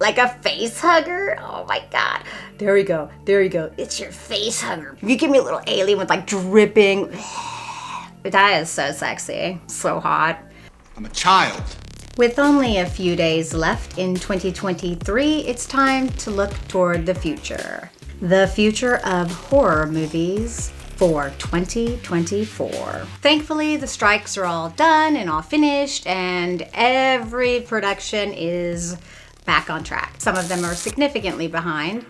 Like a face hugger? Oh my God. There we go. There you go. It's your face hugger. You give me a little alien with like dripping. That is so sexy. So hot. I'm a child. With only a few days left in 2023, it's time to look toward the future. The future of horror movies for 2024. Thankfully, the strikes are all done and all finished, and every production is back on track. Some of them are significantly behind.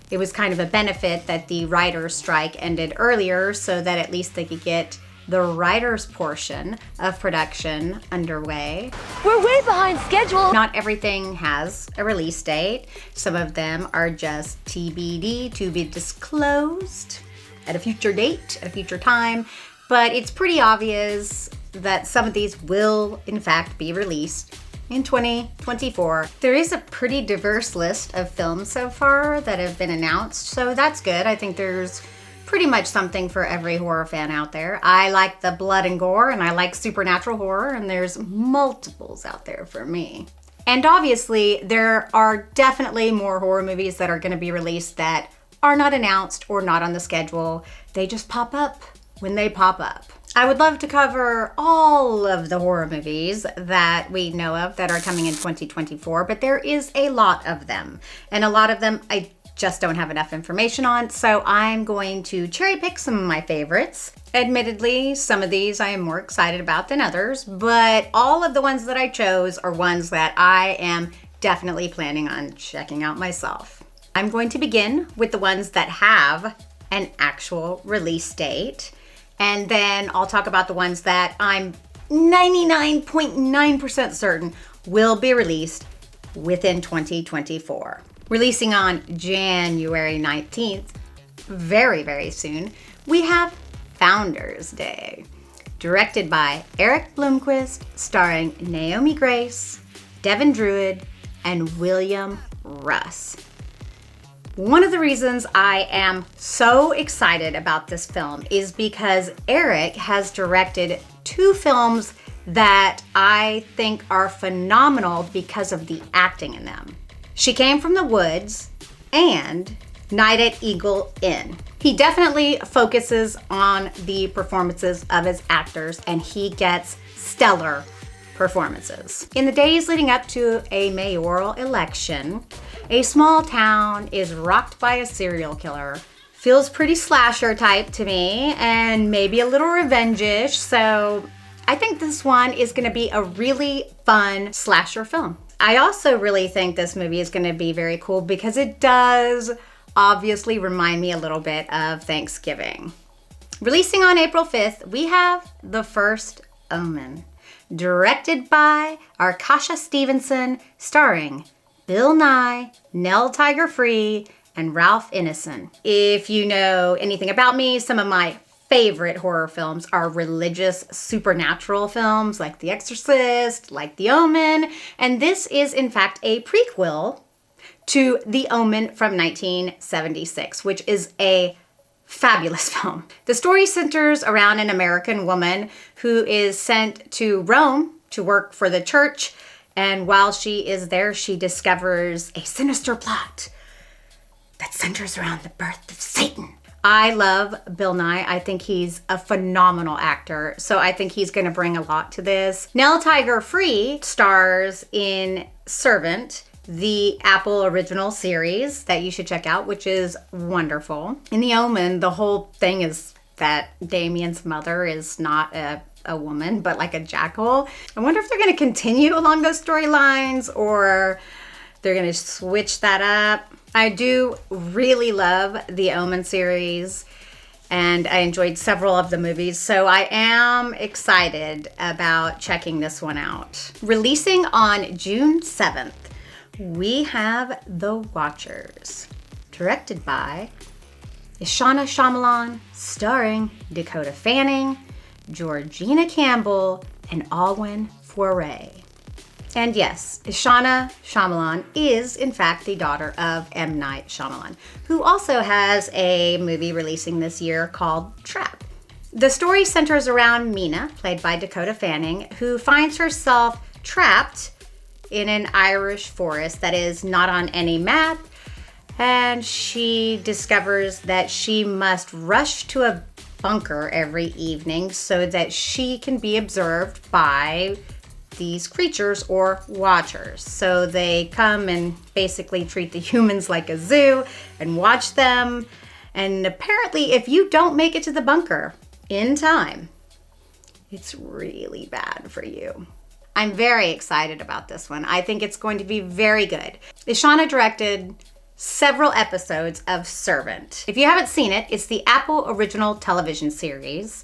It was kind of a benefit that the writer's strike ended earlier so that at least they could get the writer's portion of production underway. We're way behind schedule. Not everything has a release date. Some of them are just TBD, to be disclosed at a future date, at a future time. But it's pretty obvious that some of these will, in fact, be released in 2024. There is a pretty diverse list of films so far that have been announced, so that's good. I think there's pretty much something for every horror fan out there. I like the blood and gore, and I like supernatural horror, and there's multiples out there for me. And obviously, there are definitely more horror movies that are going to be released that are not announced or not on the schedule. They just pop up when they pop up. I would love to cover all of the horror movies that we know of that are coming in 2024, but there is a lot of them. And a lot of them I just don't have enough information on, so I'm going to cherry pick some of my favorites. Admittedly, some of these I am more excited about than others, but all of the ones that I chose are ones that I am definitely planning on checking out myself. I'm going to begin with the ones that have an actual release date, and then I'll talk about the ones that I'm 99.9% certain will be released within 2024. Releasing on January 19th, very, very soon, we have Founders Day. Directed by Eric Blomquist, starring Naomi Grace, Devin Druid, and William Russ. One of the reasons I am so excited about this film is because Eric has directed two films that I think are phenomenal because of the acting in them. She Came from the Woods and Night at Eagle Inn. He definitely focuses on the performances of his actors, and he gets stellar performances. In the days leading up to a mayoral election, a small town is rocked by a serial killer. Feels pretty slasher type to me, and maybe a little revenge-ish, so I think this one is gonna be a really fun slasher film. I also really think this movie is going to be very cool because it does obviously remind me a little bit of Thanksgiving. Releasing on April 5th, we have The First Omen, directed by Arkasha Stevenson, starring Bill Nye, Nell Tiger Free, and Ralph Ineson. If you know anything about me, some of my favorite horror films are religious supernatural films like The Exorcist, like The Omen, and this is in fact a prequel to The Omen from 1976, which is a fabulous film. The story centers around an American woman who is sent to Rome to work for the church, and while she is there, she discovers a sinister plot that centers around the birth of Satan. I love Bill Nye. I think he's a phenomenal actor, so I think he's going to bring a lot to this. Nell Tiger Free stars in Servant, the Apple original series that you should check out, which is wonderful. In The Omen, the whole thing is that Damien's mother is not a woman, but like a jackal. I wonder if they're going to continue along those storylines or they're going to switch that up. I do really love the Omen series, and I enjoyed several of the movies, so I am excited about checking this one out. Releasing on June 7th, we have The Watchers, directed by Ishana Shyamalan, starring Dakota Fanning, Georgina Campbell, and Alwyn Foray. And yes, Ishana Shyamalan is, in fact, the daughter of M. Night Shyamalan, who also has a movie releasing this year called Trap. The story centers around Mina, played by Dakota Fanning, who finds herself trapped in an Irish forest that is not on any map, and she discovers that she must rush to a bunker every evening so that she can be observed by these creatures or watchers. So they come and basically treat the humans like a zoo and watch them. And apparently, if you don't make it to the bunker in time, it's really bad for you. I'm very excited about this one. I think it's going to be very good. Ishana directed several episodes of Servant. If you haven't seen it, it's the Apple original television series,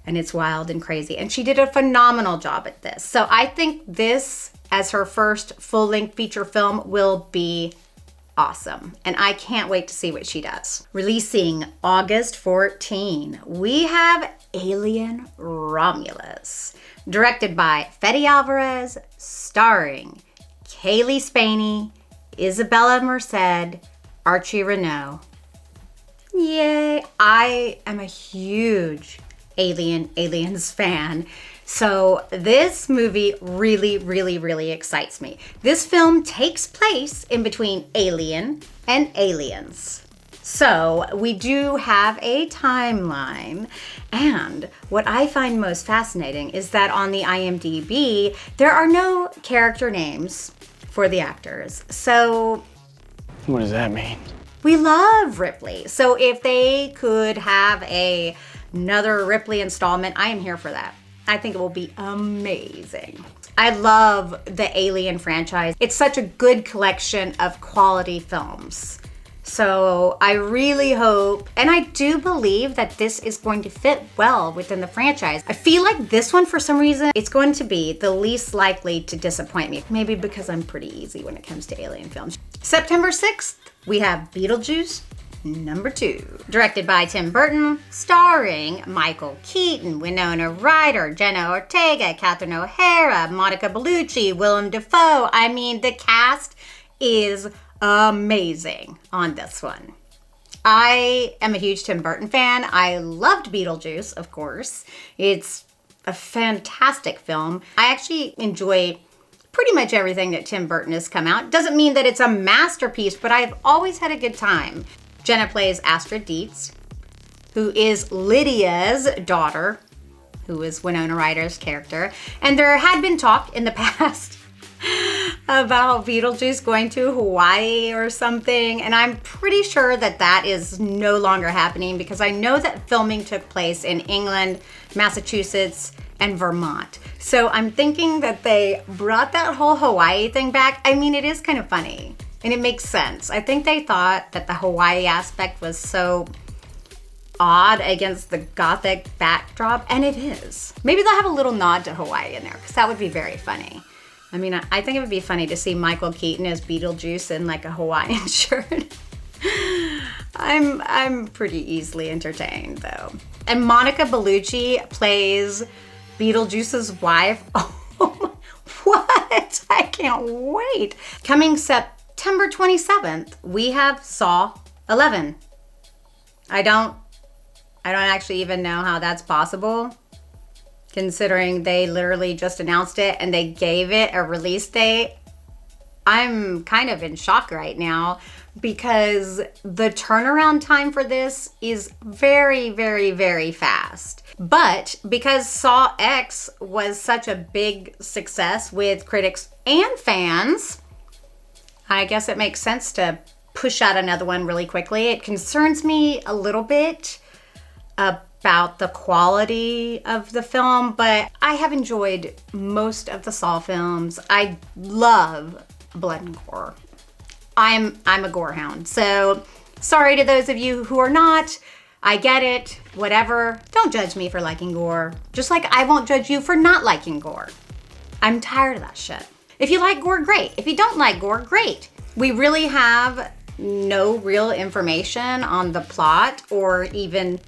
and it's wild and crazy. And she did a phenomenal job at this. So I think this, as her first full-length feature film, will be awesome. And I can't wait to see what she does. Releasing August 14, we have Alien Romulus, directed by Fede Alvarez, starring Kaylee Spaney, Isabella Merced, Archie Renault. Yay! I am a huge Aliens fan. So this movie really excites me. This film takes place in between Alien and Aliens. So we do have a timeline. And what I find most fascinating is that on the IMDb, there are no character names for the actors. So what does that mean? We love Ripley. So if they could have another Ripley installment, I am here for that. I think it will be amazing. I love the Alien franchise. It's such a good collection of quality films. So I really hope, and I do believe that this is going to fit well within the franchise. I feel like this one, for some reason, it's going to be the least likely to disappoint me. Maybe because I'm pretty easy when it comes to alien films. September 6th, we have Beetlejuice #2, directed by Tim Burton, starring Michael Keaton, Winona Ryder, Jenna Ortega, Catherine O'Hara, Monica Bellucci, Willem Dafoe. I mean, the cast is amazing on this one. I am a huge Tim Burton fan. I loved Beetlejuice, of course. It's a fantastic film. I actually enjoy pretty much everything that Tim Burton has come out. Doesn't mean that it's a masterpiece, but I've always had a good time. Jenna plays Astrid Dietz, who is Lydia's daughter, who is Winona Ryder's character. And there had been talk in the past about Beetlejuice going to Hawaii or something, and I'm pretty sure that that is no longer happening because I know that filming took place in England, Massachusetts, and Vermont. So I'm thinking that they brought that whole Hawaii thing back. I mean, it is kind of funny, and it makes sense. I think they thought that the Hawaii aspect was so odd against the gothic backdrop, and it is. Maybe they'll have a little nod to Hawaii in there, because that would be very funny. I mean, I think it would be funny to see Michael Keaton as Beetlejuice in like a Hawaiian shirt. I'm pretty easily entertained though. And Monica Bellucci plays Beetlejuice's wife. Oh, what? I can't wait. Coming September 27th, we have Saw 11. I don't actually even know how that's possible, considering they literally just announced it and they gave it a release date. I'm kind of in shock right now because the turnaround time for this is very fast. But because Saw X was such a big success with critics and fans, I guess it makes sense to push out another one really quickly. It concerns me a little bit about the quality of the film, but I have enjoyed most of the Saw films. I love blood and gore. I'm a gore hound, so sorry to those of you who are not. I get it, whatever. Don't judge me for liking gore, just like I won't judge you for not liking gore. I'm tired of that shit. If you like gore, great. If you don't like gore, great. We really have no real information on the plot or even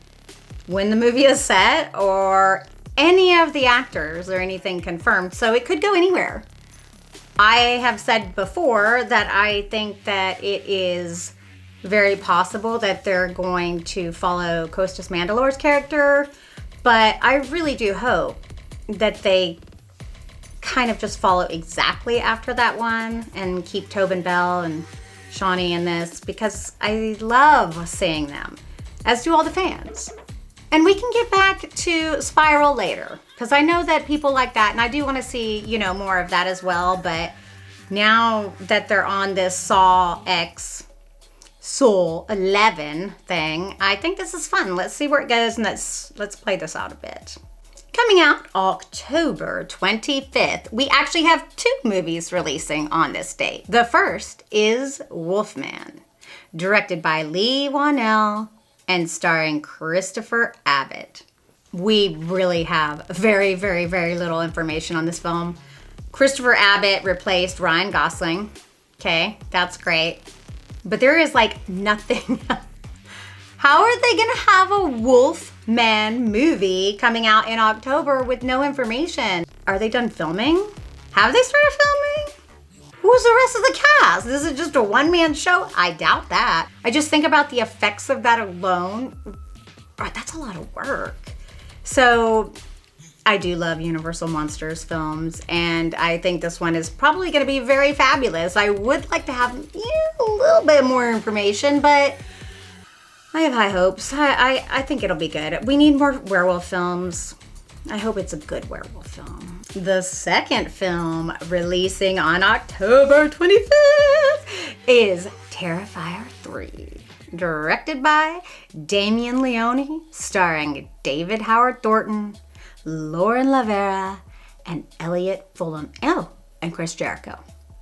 when the movie is set or any of the actors or anything confirmed, so it could go anywhere. I have said before that I think that it is very possible that they're going to follow Costas Mandalore's character, but I really do hope that they kind of just follow exactly after that one and keep Tobin Bell and Shawnee in this because I love seeing them, as do all the fans. And we can get back to Spiral later because I know that people like that and I do want to see, you know, more of that as well. But now that they're on this Saw X Soul 11 thing, I think this is fun. Let's see where it goes and let's play this out a bit. Coming out October 25th, we actually have 2 movies releasing on this date. The first is Wolfman, directed by Lee Whannell and starring Christopher Abbott. We really have very, very, very little information on this film. Christopher Abbott replaced Ryan Gosling. Okay, that's great. But there is like nothing. How are they gonna have a Wolfman movie coming out in October with no information? Are they done filming? Have they started filming? Who's the rest of the cast? Is it just a one-man show? I doubt that. I just think about the effects of that alone. Oh, that's a lot of work. So I do love Universal Monsters films, and I think this one is probably gonna be very fabulous. I would like to have a little bit more information, but I have high hopes. I think it'll be good. We need more werewolf films. I hope it's a good werewolf film. The second film releasing on October 25th is Terrifier 3, directed by Damien Leone, starring David Howard Thornton, Lauren Lavera, and Elliot Fulham. Oh, and Chris Jericho.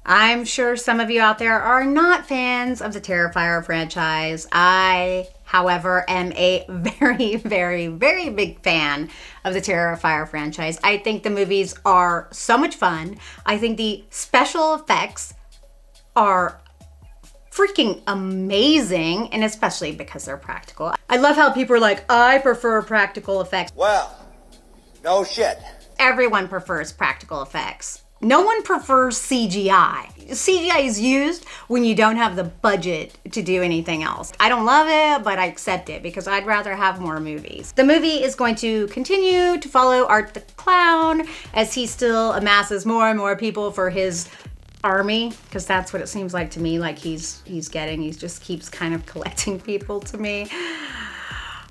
I'm sure some of you out there are not fans of the Terrifier franchise. I, however, am a very, very, very big fan of the Terrifier franchise. I think the movies are so much fun. I think the special effects are freaking amazing, and especially because they're practical. I love how people are like, I prefer practical effects. Well, no shit. Everyone prefers practical effects. No one prefers CGI. CGI is used when you don't have the budget to do anything else. I don't love it, but I accept it because I'd rather have more movies. The movie is going to continue to follow Art the Clown as he still amasses more and more people for his army, because that's what it seems like to me, like he's getting. He just keeps kind of collecting people to me.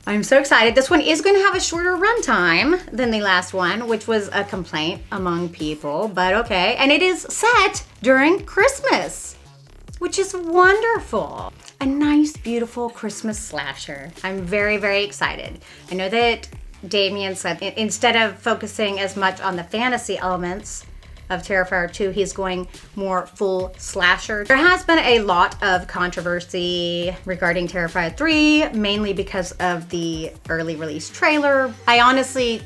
I'm so excited. This one is going to have a shorter runtime than the last one, which was a complaint among people, but okay. And it is set during Christmas, which is wonderful. A nice, beautiful Christmas slasher. I'm very, very excited. I know that Damien said instead of focusing as much on the fantasy elements of Terrifier 2, he's going more full slasher. There has been a lot of controversy regarding Terrifier 3, mainly because of the early release trailer. I honestly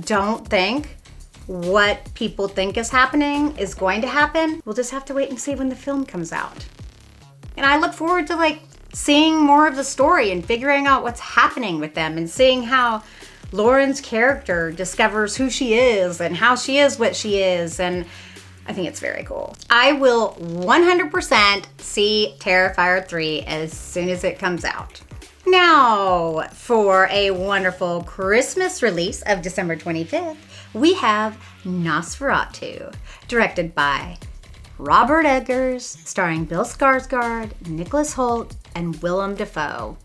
don't think what people think is happening is going to happen. We'll just have to wait and see when the film comes out. And I look forward to like seeing more of the story and figuring out what's happening with them and seeing how Lauren's character discovers who she is and how she is what she is, and I think it's very cool. I will 100% see Terrifier 3 as soon as it comes out. Now, for a wonderful Christmas release of December 25th, we have Nosferatu, directed by Robert Eggers, starring Bill Skarsgård, Nicholas Hoult, and Willem Dafoe.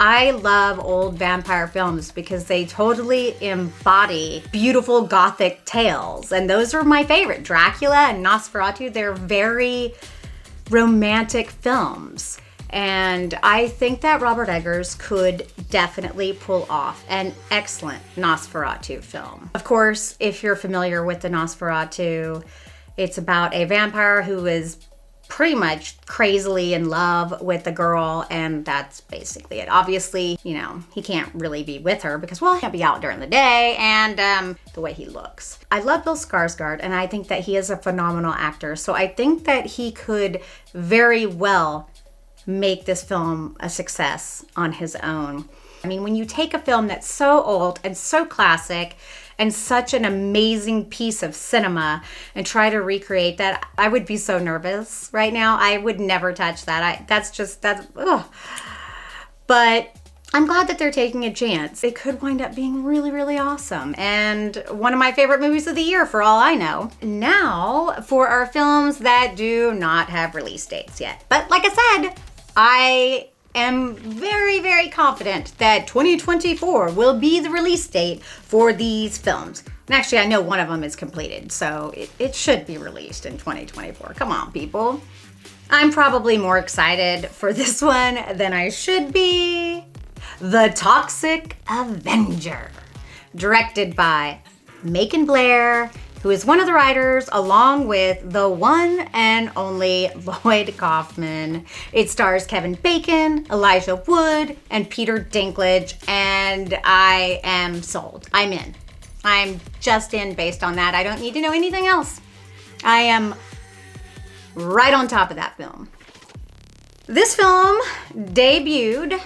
I love old vampire films because they totally embody beautiful gothic tales, and those are my favorite. Dracula and Nosferatu, they're very romantic films, and I think that Robert Eggers could definitely pull off an excellent Nosferatu film. Of course, if you're familiar with the Nosferatu, it's about a vampire who is pretty much crazily in love with the girl, and that's basically it. Obviously, you know, he can't really be with her because, well, he can't be out during the day, and the way he looks. I love Bill Skarsgård, and I think that he is a phenomenal actor, so I think that he could very well make this film a success on his own. I mean, when you take a film that's so old and so classic and such an amazing piece of cinema and try to recreate that, I would be so nervous right now. I would never touch that. That's ugh. But I'm glad that they're taking a chance. It could wind up being really, really awesome. And one of my favorite movies of the year, for all I know. Now, for our films that do not have release dates yet. But like I said, I am very, very confident that 2024 will be the release date for these films. And actually, I know one of them is completed, so it should be released in 2024. Come on, people. I'm probably more excited for this one than I should be. The Toxic Avenger, directed by Macon Blair, who is one of the writers, along with the one and only Lloyd Kaufman. It stars Kevin Bacon, Elijah Wood, and Peter Dinklage, and I am sold. I'm in. I'm just in based on that. I don't need to know anything else. I am right on top of that film. This film debuted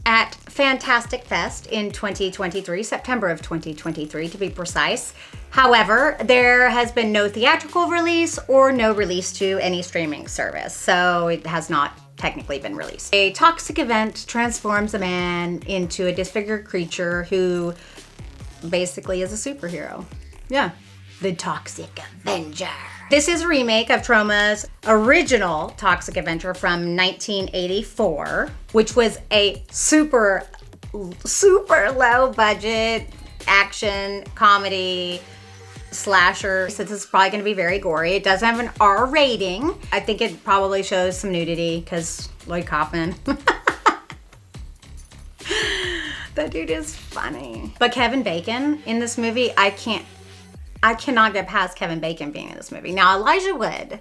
at Fantastic Fest in 2023, September of 2023 to be precise. However, there has been no theatrical release or no release to any streaming service, so it has not technically been released. A toxic event transforms a man into a disfigured creature who basically is a superhero. Yeah, the Toxic Avenger. This is a remake of Troma's original Toxic Avenger from 1984, which was a super low budget action comedy slasher. So this is probably going to be very gory. It does have an R rating. I think it probably shows some nudity because Lloyd Kaufman. That dude is funny. But Kevin Bacon in this movie, I cannot get past Kevin Bacon being in this movie. Now, Elijah Wood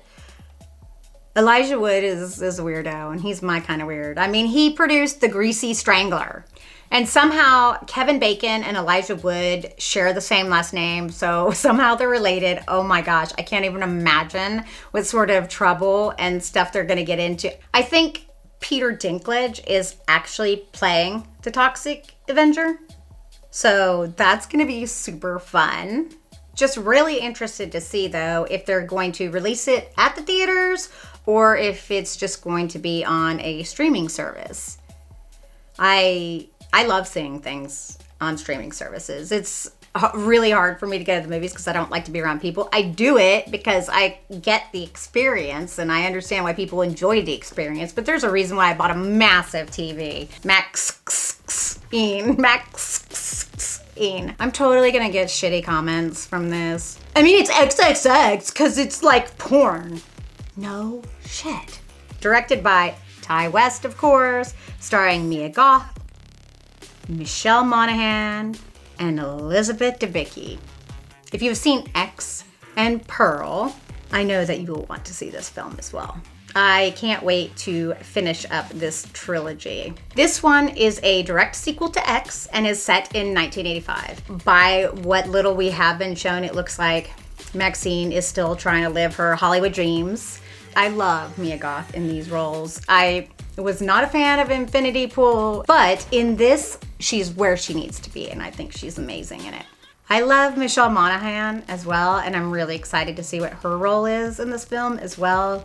is a weirdo, and he's my kind of weird. I mean, he produced The Greasy Strangler. And somehow Kevin Bacon and Elijah Wood share the same last name, so somehow they're related. Oh my gosh, I can't even imagine what sort of trouble and stuff they're gonna get into. I think Peter Dinklage is actually playing the Toxic Avenger, so that's gonna be super fun. Just really interested to see, though, if they're going to release it at the theaters or if it's just going to be on a streaming service. I love seeing things on streaming services. It's really hard for me to go to the movies because I don't like to be around people. I do it because I get the experience and I understand why people enjoy the experience, but there's a reason why I bought a massive TV. I'm totally gonna get shitty comments from this. I mean, it's XXX because it's like porn. No shit. Directed by Ty West, of course, starring Mia Goth, Michelle Monaghan, and Elizabeth Debicki. If you've seen X and Pearl, I know that you will want to see this film as well. I can't wait to finish up this trilogy. This one is a direct sequel to X and is set in 1985. By what little we have been shown, it looks like Maxine is still trying to live her Hollywood dreams. I love Mia Goth in these roles. I was not a fan of Infinity Pool, but in this, she's where she needs to be, and I think she's amazing in it. I love Michelle Monaghan as well, and I'm really excited to see what her role is in this film as well.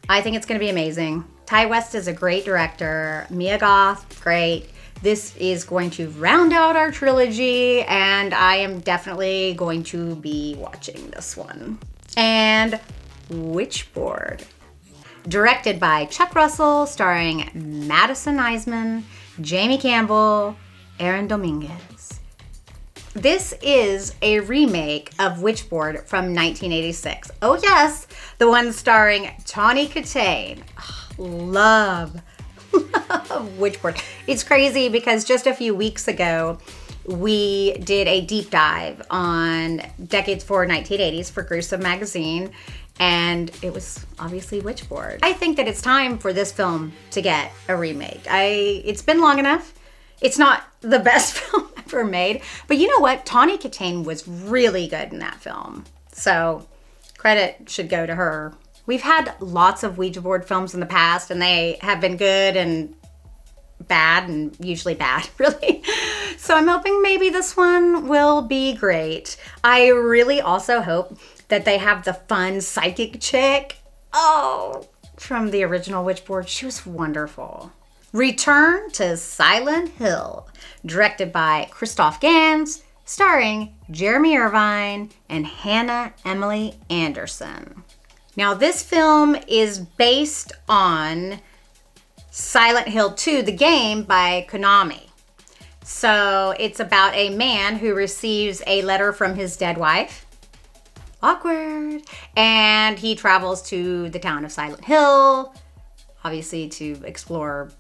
I think it's going to be amazing. Ty West is a great director. Mia Goth, great. This is going to round out our trilogy, and I am definitely going to be watching this one. And Witchboard, directed by Chuck Russell, starring Madison Eisman, Jamie Campbell, Aaron Dominguez. This is a remake of Witchboard from 1986. Oh yes, the one starring Tawny Katane. Love Witchboard. It's crazy because just a few weeks ago, we did a deep dive on Decades for 1980s for Gruesome Magazine, and it was obviously Witchboard. I think that it's time for this film to get a remake. It's been long enough. It's not the best film ever made, but you know what? Tawny Katane was really good in that film. So credit should go to her. We've had lots of Ouija board films in the past, and they have been good and bad, and usually bad, really. So I'm hoping maybe this one will be great. I really also hope that they have the fun psychic chick. Oh, from the original Witchboard. She was wonderful. Return to Silent Hill, directed by Christoph Gans, starring Jeremy Irvine and Hannah Emily Anderson. Now, this film is based on Silent Hill 2, the game by Konami. So it's about a man who receives a letter from his dead wife. Awkward. And he travels to the town of Silent Hill, obviously to explore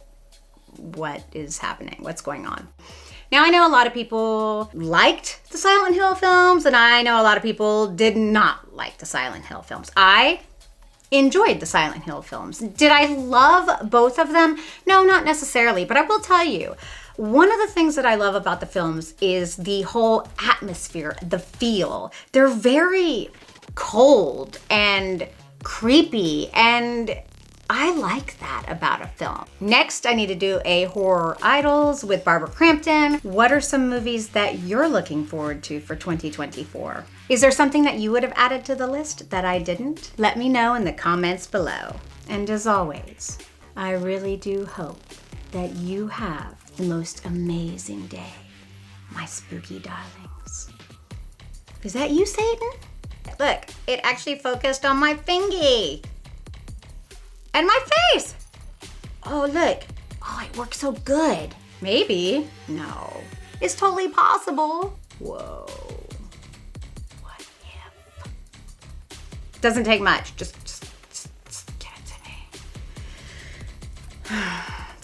what is happening, what's going on. Now, I know a lot of people liked the Silent Hill films, and I know a lot of people did not like the Silent Hill films. I enjoyed the Silent Hill films. Did I love both of them? No, not necessarily, but I will tell you, one of the things that I love about the films is the whole atmosphere, the feel. They're very cold and creepy, and I like that about a film. Next, I need to do a Horror Idols with Barbara Crampton. What are some movies that you're looking forward to for 2024? Is there something that you would have added to the list that I didn't? Let me know in the comments below. And as always, I really do hope that you have the most amazing day, my spooky darlings. Is that you, Satan? Look, it actually focused on my fingy. And my face! Oh, look. Oh, it works so good. Maybe. No. It's totally possible. Whoa. What if? Doesn't take much. Just